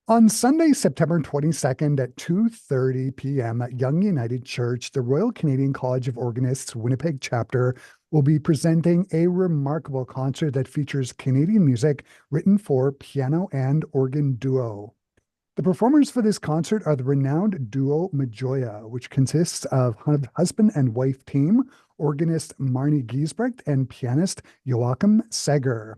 On Sunday, September 22nd at 2:30 p.m. at Young United Church, the Royal Canadian College of Organists Winnipeg chapter will be presenting a remarkable concert that features Canadian music written for piano and organ duo. The performers for this concert are the renowned duo Majoya, which consists of husband and wife team, organist Marnie Giesbrecht and pianist Joachim Seger.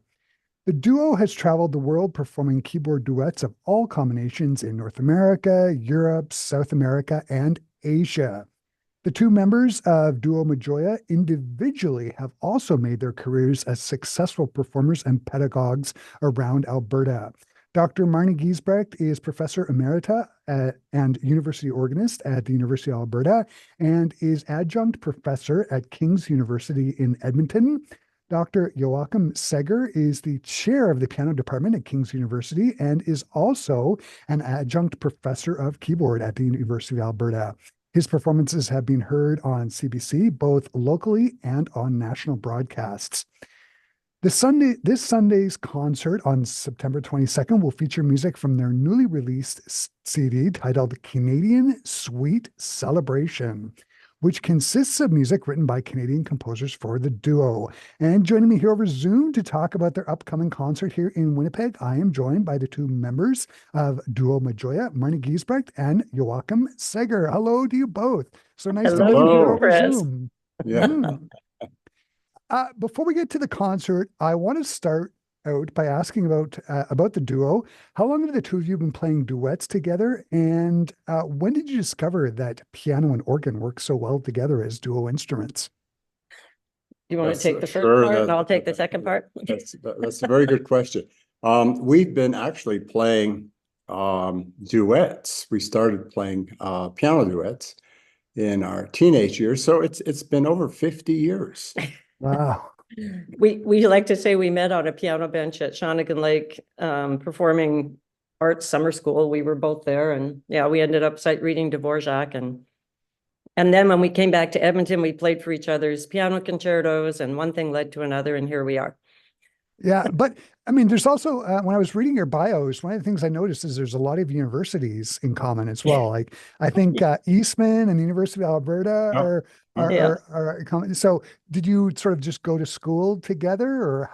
The duo has traveled the world performing keyboard duets of all combinations in North America, Europe, South America, and Asia. The two members of Duo Majoya individually have also made their careers as successful performers and pedagogues around Alberta. Dr. Marnie Giesbrecht is Professor Emerita and University Organist at the University of Alberta and is Adjunct Professor at King's University in Edmonton. Dr. Joachim Seger is the chair of the piano department at King's University and is also an adjunct professor of keyboard at the University of Alberta. His performances have been heard on CBC, both locally and on national broadcasts. This Sunday's concert on September 22nd will feature music from their newly released CD titled Canadian Sweet Celebration, which consists of music written by Canadian composers for the duo. And joining me here over Zoom to talk about their upcoming concert here in Winnipeg, I am joined by the two members of Duo Majoya, Marnie Giesbrecht and Joachim Seger. Hello to you both. So nice to meet you here over Zoom. Yeah. Before we get to the concert, I want to start out by asking about the duo. How long have the two of you been playing duets together? And when did you discover that piano and organ work so well together as duo instruments? You want to take the first part and I'll take the second part? That's a very good question. We've been actually playing duets. We started playing piano duets in our teenage years. So it's been over 50 years. Wow. We like to say we met on a piano bench at Shawnigan Lake, performing arts summer school. We were both there, and yeah, we ended up sight reading Dvorak, and then when we came back to Edmonton, we played for each other's piano concertos, and one thing led to another, and here we are. Yeah, but I mean, there's also, when I was reading your bios, one of the things I noticed is there's a lot of universities in common as well. Like I think Eastman and the University of Alberta are common. So did you sort of just go to school together, or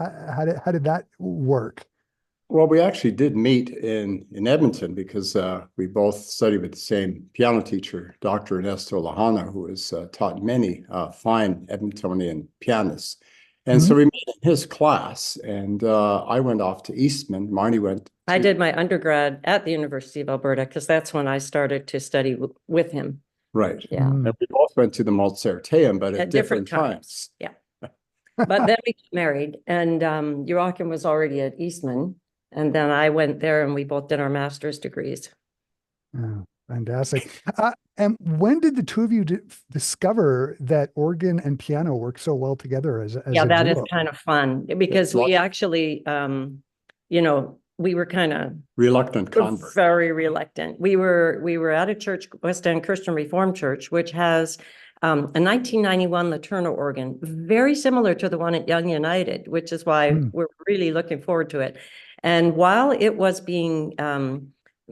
how did that work? Well, we actually did meet in Edmonton because we both studied with the same piano teacher, Dr. Ernesto Lahana, who has taught many fine Edmontonian pianists. And so we met in his class, and I went off to Eastman. Marnie went. I did my undergrad at the University of Alberta because that's when I started to study with him. Right. Yeah. And we both went to the Mozarteum, but at different times. Yeah. But then we got married, and Joachim was already at Eastman, and then I went there, and we both did our master's degrees. Oh, fantastic. And when did the two of you discover that organ and piano work so well together as yeah, a that duo? is kind of fun because we actually, we were kind of reluctant convert. Very reluctant. We were at a church, West End Christian Reformed Church, which has a 1991 Laterno organ, very similar to the one at Young United, which is why we're really looking forward to it. And while it was being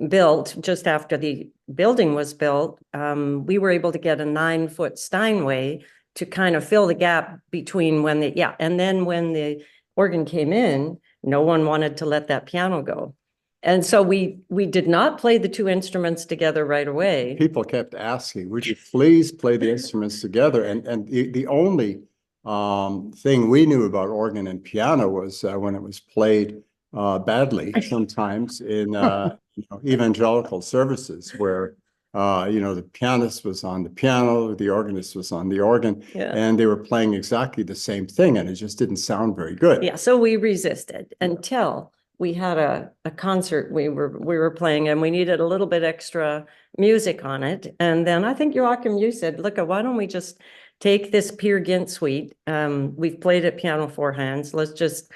built, just after the building was built, we were able to get a 9-foot Steinway to kind of fill the gap between and then when the organ came in, no one wanted to let that piano go. And so we did not play the two instruments together right away. People kept asking, would you please play the instruments together? And the only thing we knew about organ and piano was when it was played badly sometimes in evangelical services where the pianist was on the piano, the organist was on the organ, and they were playing exactly the same thing, and it just didn't sound very good. Yeah, so we resisted until we had a concert we were playing, and we needed a little bit extra music on it. And then I think Joachim, you said, look, why don't we just take this Peer Gynt suite? We've played it piano 4 hands. Let's just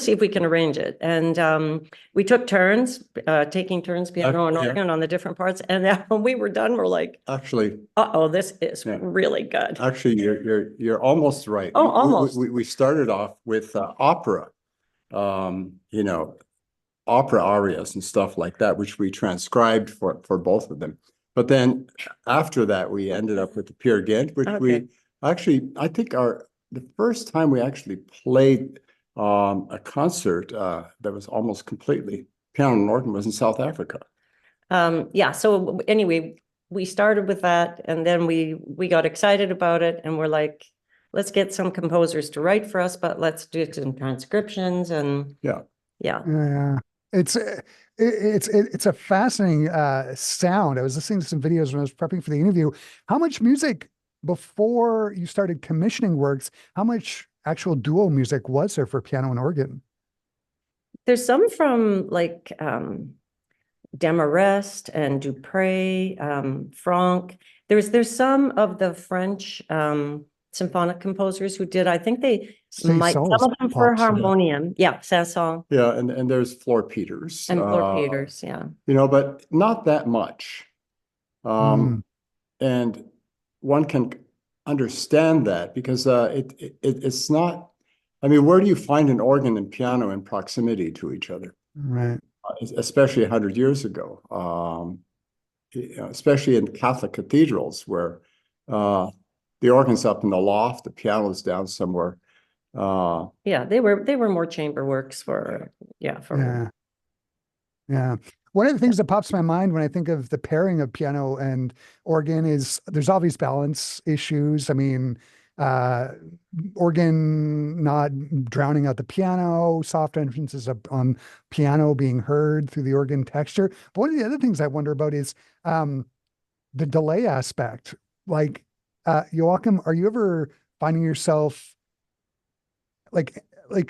see if we can arrange it. And we took turns, taking turns piano and organ on the different parts. And then when we were done, we're like, actually, this is really good. Actually, you're almost right. Oh, almost. We started off with opera, opera arias and stuff like that, which we transcribed for both of them. But then after that, we ended up with the Peer Gynt, which we actually, I think the first time we actually played a concert that was almost completely piano and organ was in South Africa. Yeah. So anyway, we started with that, and then we got excited about it, and we're like, let's get some composers to write for us, but let's do it in transcriptions. And yeah. It's a fascinating sound. I was listening to some videos when I was prepping for the interview. How much music before you started commissioning works? How much actual duo music was there for piano and organ? There's some from like Demarest and Dupre, Franck. There's some of the French symphonic composers who did. I think they might some of them for harmonium. Yeah, Sanson. Yeah, and there's Floor Peters. And Floor Peters, yeah. You know, but not that much. And one can understand that because it's not. I mean, where do you find an organ and piano in proximity to each other? Right. Especially 100 years ago, especially in Catholic cathedrals where the organ's up in the loft, the piano's down somewhere. Yeah, they were more chamber works for. Yeah. One of the things that pops in my mind when I think of the pairing of piano and organ is there's obvious balance issues. I mean, organ not drowning out the piano, soft entrances on piano being heard through the organ texture. But one of the other things I wonder about is the delay aspect. Like, Joachim, are you ever finding yourself like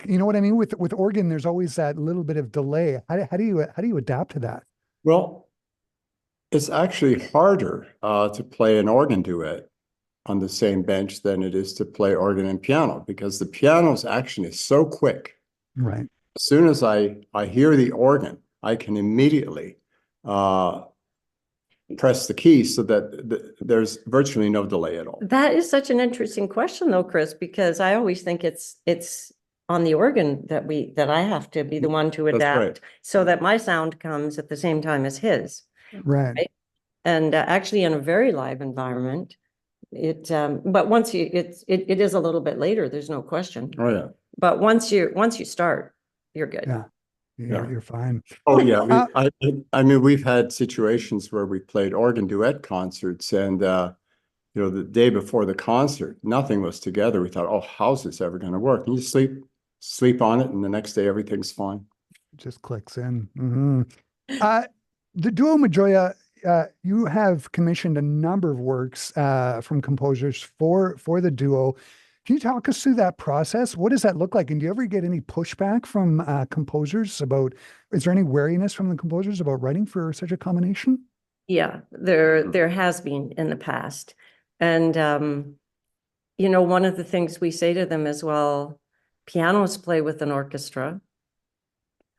you know what I mean? With organ, there's always that little bit of delay. How do you adapt to that? Well, it's actually harder to play an organ duet on the same bench than it is to play organ and piano because the piano's action is so quick. Right. As soon as I hear the organ, I can immediately press the key so that there's virtually no delay at all. That is such an interesting question, though, Chris, because I always think it's on the organ that I have to be the one to adapt so that my sound comes at the same time as his. Right. And actually, in a very live environment, but once it is a little bit later, there's no question. Oh yeah. But once you start, you're good. Yeah. You're fine. Oh yeah. I mean, we've had situations where we played organ duet concerts and you know, the day before the concert, nothing was together. We thought, oh, how's this ever going to work? And you sleep on it, and the next day everything's fine. It just clicks in. The duo Majoya, you have commissioned a number of works from composers for the duo. Can you talk us through that process? What does that look like? And do you ever get any pushback from composers about, is there any wariness from the composers about writing for such a combination? Yeah, there has been in the past. And, you know, one of the things we say to them is, well, pianos play with an orchestra.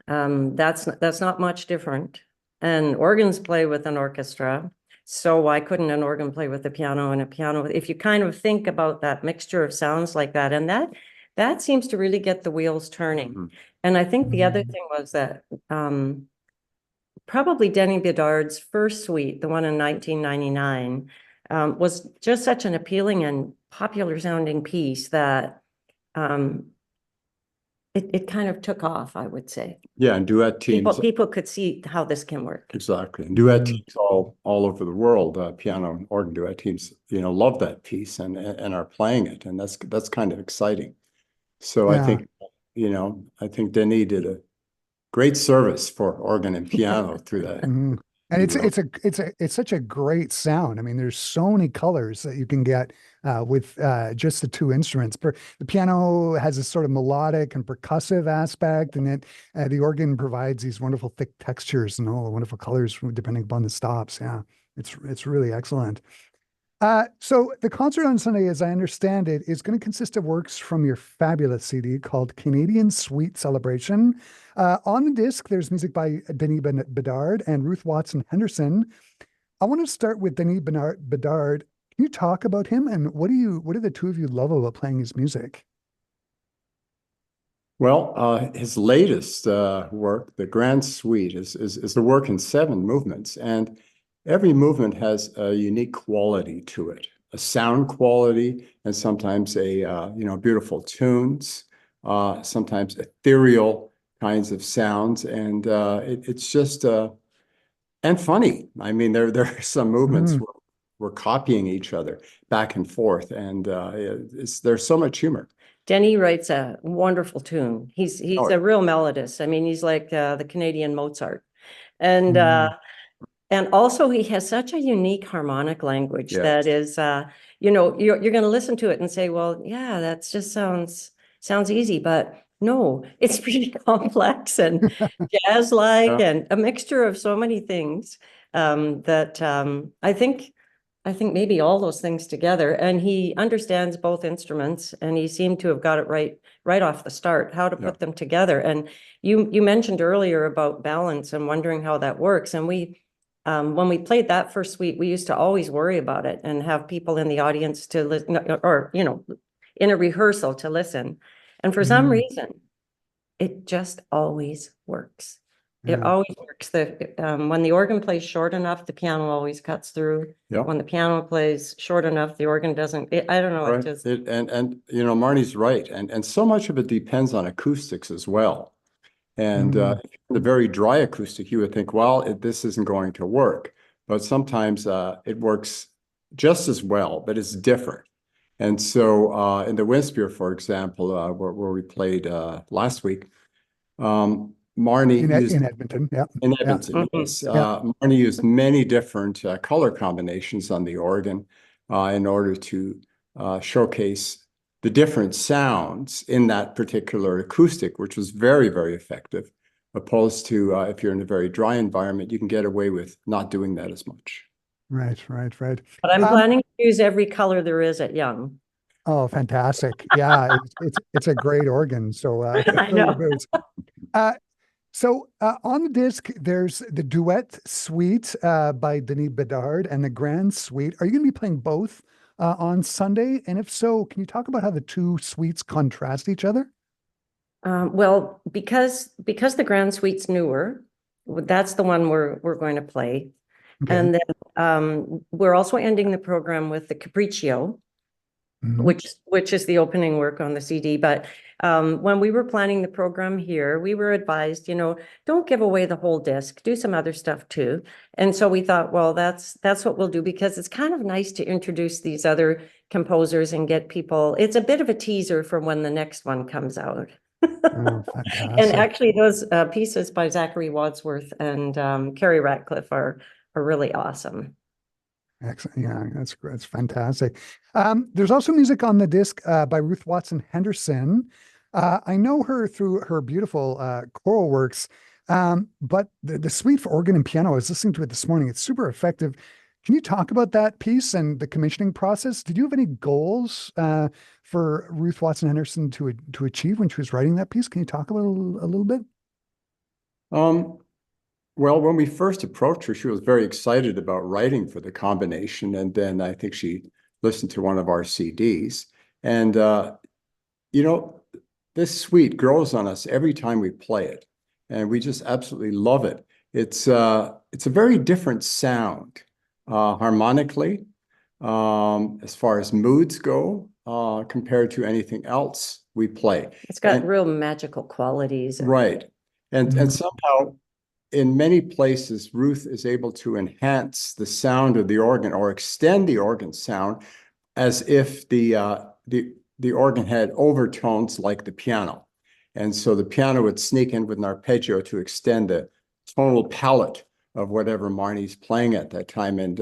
That's not much different. And organs play with an orchestra. So why couldn't an organ play with a piano and a piano? If you kind of think about that mixture of sounds like that, and that seems to really get the wheels turning. And I think the other thing was that probably Denny Bedard's first suite, the one in 1999, was just such an appealing and popular sounding piece that it kind of took off, I would say. Yeah, and duet teams. People could see how this can work. Exactly. And duet teams all over the world, piano and organ duet teams, you know, love that piece and are playing it. And that's kind of exciting. So I think, you know, I think Denis did a great service for organ and piano through that. And it's such a great sound. I mean, there's so many colors that you can get with just the two instruments. The piano has this sort of melodic and percussive aspect, and the organ provides these wonderful thick textures and all the wonderful colors depending upon the stops. Yeah, it's really excellent. So the concert on Sunday, as I understand it, is going to consist of works from your fabulous CD called Canadian Sweet Celebration. On the disc, there's music by Denis Bedard and Ruth Watson Henderson. I want to start with Denis Bedard. Can you talk about him and what do the two of you love about playing his music? Well, his latest work, the Grand Suite, is the work in 7 movements, and every movement has a unique quality to it, a sound quality, and sometimes beautiful tunes, sometimes ethereal kinds of sounds, and it's just and funny. I mean, there are some movements Mm. where we're copying each other back and forth, and there's so much humor. Denny writes a wonderful tune. He's Oh, a real melodist. I mean, he's like the Canadian Mozart. And Mm. and also he has such a unique harmonic language yeah. that is you're going to listen to it and say, well, yeah, that just sounds easy, but no, it's pretty complex and jazz-like Yeah. and a mixture of so many things that I think maybe all those things together, and he understands both instruments, and he seemed to have got it right off the start, how to Yeah. put them together. And you mentioned earlier about balance and wondering how that works. And when we played that first suite, we used to always worry about it and have people in the audience to listen, or in a rehearsal to listen. And for some Mm. reason, it just always works. It Yeah. always works. When the organ plays short enough, the piano always cuts through. Yeah. When the piano plays short enough, the organ doesn't. I don't know. It Right. just And Marnie's right. And so much of it depends on acoustics as well. And Mm. the very dry acoustic, you would think, well, this isn't going to work. But sometimes it works just as well, but it's different. And so in the Windspear, for example, where we played last week, Marnie In used Edmonton, yeah. in Yeah. Edmonton, yes. Yeah. Marnie used many different color combinations on the organ in order to showcase the different sounds in that particular acoustic, which was very, very effective. Opposed to if you're in a very dry environment, you can get away with not doing that as much. Right. But I'm planning to use every color there is at Young. Oh, fantastic. Yeah, it's a great organ. So I know. On the disc, there's the duet suite by Denis Bedard and the grand suite. Are you going to be playing both on Sunday? And if so, can you talk about how the two suites contrast each other? Well, because the Grand Suite's newer, that's the one we're going to play. Okay. And then we're also ending the program with the Capriccio, Mhm. which is the opening work on the CD. But when we were planning the program here, we were advised, don't give away the whole disc, do some other stuff too. And so we thought, well, that's what we'll do, because it's kind of nice to introduce these other composers and get people. It's a bit of a teaser for when the next one comes out. Oh, And fantastic. actually, those pieces by Zachary Wadsworth and Carrie Ratcliffe are really awesome. Excellent. Yeah, that's fantastic. There's also music on the disc by Ruth Watson Henderson. I know her through her beautiful choral works, but the suite for organ and piano, I was listening to it this morning. It's super effective. Can you talk about that piece and the commissioning process? Did you have any goals for Ruth Watson Henderson to achieve when she was writing that piece? Can you talk about it a little bit? Well, when we first approached her, she was very excited about writing for the combination. And then I think she listened to one of our CDs. And, this suite grows on us every time we play it. And we just absolutely love it. It's a very different sound harmonically, as far as moods go, compared to anything else we play. It's got real magical qualities. Right. And Mhm. somehow in many places, Ruth is able to enhance the sound of the organ or extend the organ sound as if the organ had overtones like the piano. And so the piano would sneak in with an arpeggio to extend the tonal palette of whatever Marnie's playing at that time. And,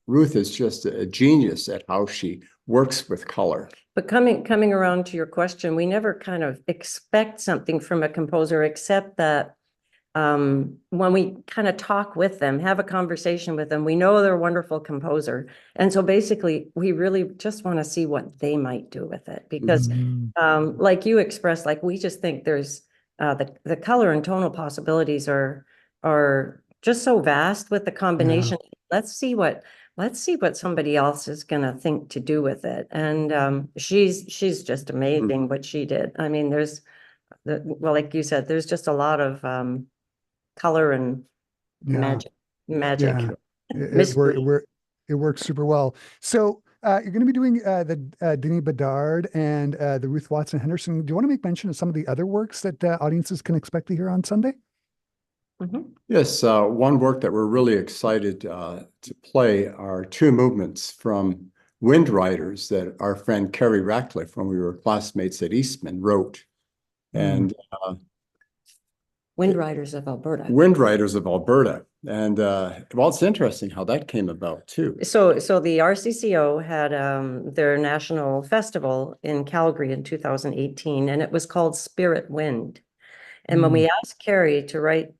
Ruth is just a genius at how she works with color. But coming around to your question, we never kind of expect something from a composer, except that when we kind of talk with them, have a conversation with them, we know they're a wonderful composer. And so basically, we really just want to see what they might do with it. Because Mhm. like you expressed, like we just think there's the color and tonal possibilities are just so vast with the combination. Let's see what somebody else is going to think to do with it. And she's just amazing what she did. I mean, well, like you said, there's just a lot of color and Yeah. magic, Yeah. mystery. It works super well. So you're going to be doing the Denis Bedard and the Ruth Watson Henderson. Do you want to make mention of some of the other works that audiences can expect to hear on Sunday? Mhm. Yes, one work that we're really excited to play are two movements from Wind Riders that our friend Kerry Ratcliffe, when we were classmates at Eastman, wrote. And Wind Riders of Alberta. Wind Riders of Alberta. And well, it's interesting how that came about too. So the RCCO had their national festival in Calgary in 2018, and it was called Spirit Wind. And when we asked Kerry to write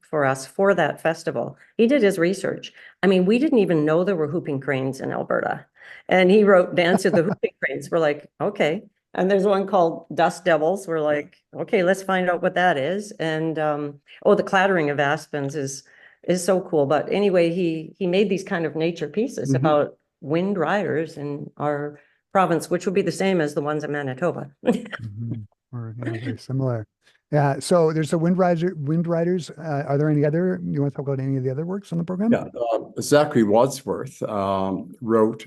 for us for that festival, he did his research. I mean, we didn't even know there were whooping cranes in Alberta. And he wrote Dance of the Whooping Cranes. We're like, okay. And there's one called Dust Devils. We're like, okay, let's find out what that is. And the Clattering of Aspens is so cool. But anyway, he made these kind of nature pieces about wind riders in our province, which would be the same as the ones in Manitoba. Or very similar. Yeah. So there's the Wind Riders. Are there any other? You want to talk about any of the other works on the program? Yeah, Zachary Wadsworth wrote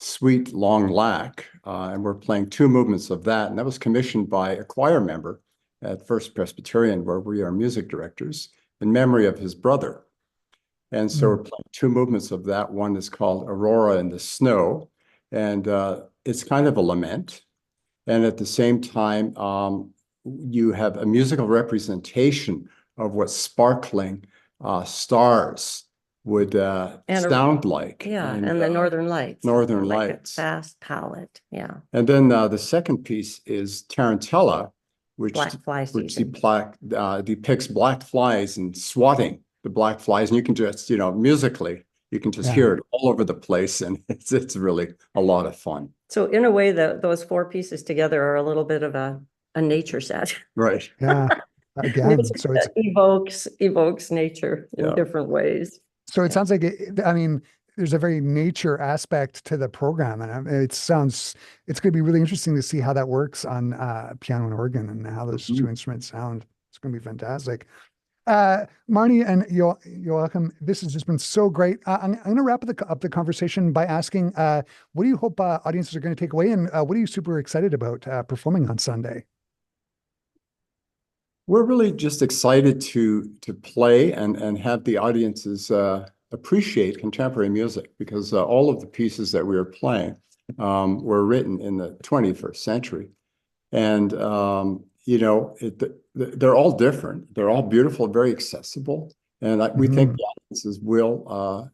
Sweet Long Lack, and we're playing two movements of that. And that was commissioned by a choir member at First Presbyterian, where we are music directors, in memory of his brother. And so we're playing two movements of that. One is called Aurora in the Snow, and it's kind of a lament. And at the same time, you have a musical representation of what sparkling stars would sound like. Yeah, and the Northern Lights. Northern like Lights. A fast palette, yeah. And then the second piece is Tarantella, which Black fly season. depicts black flies and swatting the black flies. And you can just, musically, you can just hear it all over the place. And it's really a lot of fun. So in a way, those four pieces together are a little bit of a nature set. Right. Yeah. Again, so it evokes nature in different ways. So it sounds like there's a very nature aspect to the program, and it's going to be really interesting to see how that works on piano and organ and how those two instruments sound. It's going to be fantastic. Marnie and Joachim, this has just been so great. I'm going to wrap up the conversation by asking, what do you hope audiences are going to take away, and what are you super excited about performing on Sunday? We're really just excited to play and have the audiences appreciate contemporary music, because all of the pieces that we are playing were written in the 21st century. And, they're all different. They're all beautiful, very accessible. And we think the audiences will,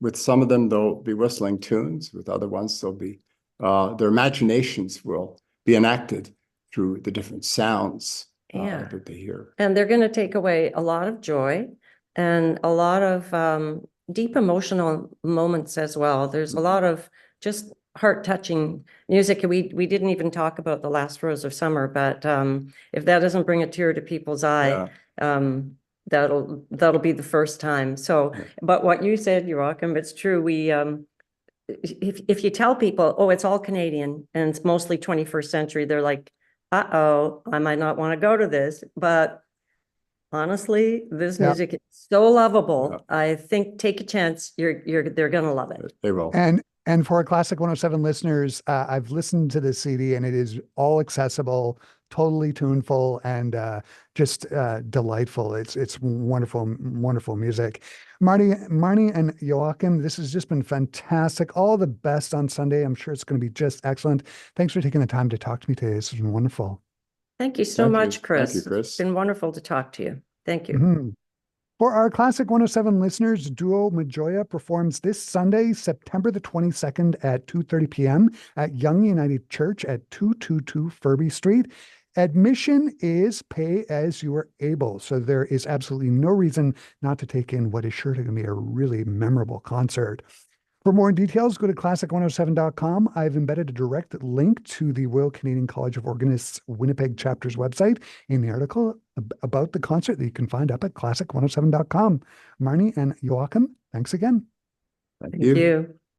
with some of them, they'll be whistling tunes. With other ones, they'll be, their imaginations will be enacted through the different sounds that they hear. And they're going to take away a lot of joy and a lot of deep emotional moments as well. There's a lot of just heart-touching music. We didn't even talk about The Last Rose of Summer, but if that doesn't bring a tear to people's eye, that'll be the first time. So, but what you said, Joachim, it's true. We if you tell people, oh, it's all Canadian and it's mostly 21st century, they're like, uh-oh, I might not want to go to this. But honestly, this music is so lovable. I think take a chance. They're gonna love it. They will. And for our Classic 107 listeners, I've listened to this CD and it is all accessible, totally tuneful, and just delightful. It's wonderful, wonderful music. Marnie and Joachim, this has just been fantastic. All the best on Sunday. I'm sure it's going to be just excellent. Thanks for taking the time to talk to me today. This has been wonderful. Thank you so much, Chris. Thank you, Chris. It's been wonderful to talk to you. Thank you. For our Classic 107 listeners, duo Majoya performs this Sunday, September the 22nd at 2:30 p.m. at Young United Church at 222 Furby Street. Admission is pay as you are able, so there is absolutely no reason not to take in what is sure to be a really memorable concert. For more details, go to classic107.com. I've embedded a direct link to the Royal Canadian College of Organists Winnipeg chapter's website in the article about the concert that you can find up at classic107.com. Marnie and Joachim, thanks again. Thank you.